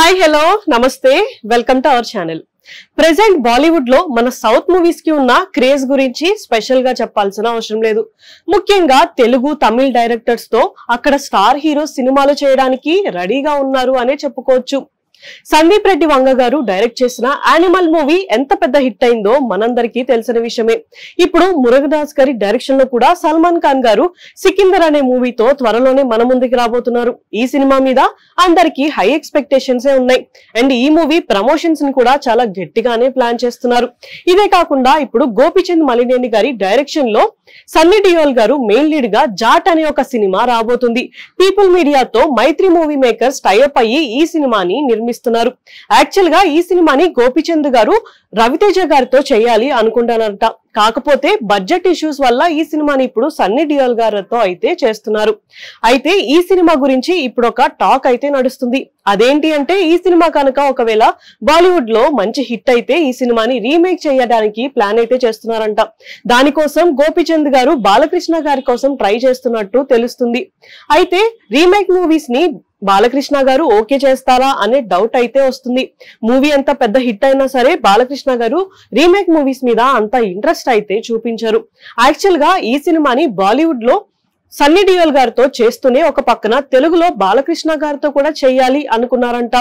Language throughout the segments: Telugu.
హాయ్ హలో నమస్తే welcome to our channel. Present Bollywood లో మన సౌత్ మూవీస్ కి ఉన్న క్రేజ్ గురించి స్పెషల్ గా చెప్పాల్సిన అవసరం లేదు. ముఖ్యంగా తెలుగు తమిళ డైరెక్టర్స్ తో అక్కడ స్టార్ హీరోస్ సినిమాలు చేయడానికి రెడీగా ఉన్నారు అనే చెప్పుకోవచ్చు. సందీప్ రెడ్డి వంగ గారు డైరెక్ట్ చేసిన యానిమల్ మూవీ ఎంత పెద్ద హిట్ అయిందో మనందరికీ తెలిసిన విషయమే. ఇప్పుడు మురుగదాస్ గారి డైరెక్షన్ లో కూడా సల్మాన్ ఖాన్ గారు సికిందర్ అనే మూవీతో త్వరలోనే మన ముందుకు రాబోతున్నారు. ఈ సినిమా మీద అందరికీ హై ఎక్స్పెక్టేషన్స్ ఉన్నాయి. అండ్ ఈ మూవీ ప్రమోషన్స్ ని కూడా చాలా గట్టిగానే ప్లాన్ చేస్తున్నారు. ఇదే కాకుండా ఇప్పుడు గోపిచంద్ మలినేని గారి డైరెక్షన్ లో సన్నీ డియోల్ గారు మెయిన్ లీడ్ గా జాట్ అనే ఒక సినిమా రాబోతుంది. పీపుల్ మీడియాతో మైత్రి మూవీ మేకర్స్ టైఅప్ అయ్యి ఈ సినిమాని నిర్మిస్తున్నారు. యాక్చువల్ గా ఈ సినిమాని గోపిచంద్ గారు రవితేజ గారితో చేయాలి అనుకుంటారంట. కాకపోతే బడ్జెట్ ఇష్యూస్ వల్ల ఈ సినిమాని ఇప్పుడు సన్నీ డియోల్ గారితో అయితే చేస్తున్నారు. అయితే ఈ సినిమా గురించి ఇప్పుడు ఒక టాక్ అయితే నడుస్తుంది. అదేంటి అంటే ఈ సినిమా కనుక ఒకవేళ బాలీవుడ్ లో మంచి హిట్ అయితే ఈ సినిమాని రీమేక్ చేయడానికి ప్లాన్ అయితే చేస్తున్నారంట. దానికోసం గోపిచంద్ గారు బాలకృష్ణ గారి కోసం ట్రై చేస్తున్నట్టు తెలుస్తుంది. అయితే రీమేక్ మూవీస్ ని బాలకృష్ణ గారు ఓకే చేస్తారా అనే డౌట్ అయితే వస్తుంది. మూవీ అంత పెద్ద హిట్ అయినా సరే బాలకృష్ణ గారు రీమేక్ మూవీస్ మీద అంత ఇంట్రెస్ట్ అయితే చూపించారు. యాక్చువల్ గా ఈ సినిమాని బాలీవుడ్ లో సన్నీ డియోల్ గారితో చేస్తూనే ఒక పక్కన తెలుగులో బాలకృష్ణ గారితో కూడా చేయాలి అనుకున్నారంట.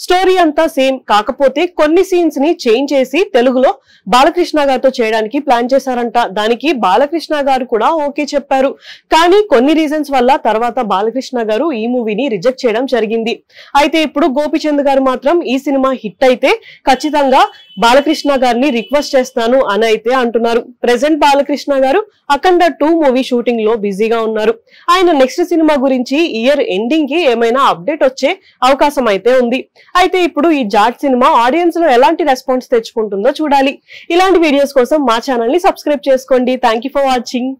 స్టోరీ అంతా సేమ్, కాకపోతే కొన్ని సీన్స్ ని చేంజ్ చేసి తెలుగులో బాలకృష్ణ గారితో చేయడానికి ప్లాన్ చేశారంట. దానికి బాలకృష్ణ గారు కూడా ఓకే చెప్పారు. కానీ కొన్ని రీజన్స్ వల్ల తర్వాత బాలకృష్ణ గారు ఈ మూవీని రిజెక్ట్ చేయడం జరిగింది. అయితే ఇప్పుడు గోపిచంద్ గారు మాత్రం ఈ సినిమా హిట్ అయితే ఖచ్చితంగా బాలకృష్ణ గారిని రిక్వెస్ట్ చేస్తాను అని అయితే అంటున్నారు. ప్రెసెంట్ బాలకృష్ణ గారు అఖండ 2 మూవీ షూటింగ్ లో బిజీగా ఉన్నారు. ఆయన నెక్స్ట్ సినిమా గురించి ఇయర్ ఎండింగ్ కి ఏమైనా అప్డేట్ వచ్చే అవకాశం అయితే ఉంది. అయితే ఇప్పుడు ఈ జాట్ సినిమా ఆడియన్స్ లో ఎలాంటి రెస్పాన్స్ తెచ్చుకుంటుందో చూడాలి. ఇలాంటి వీడియోస్ కోసం మా ఛానల్ ని సబ్స్క్రైబ్ చేసుకోండి. Thank you for watching.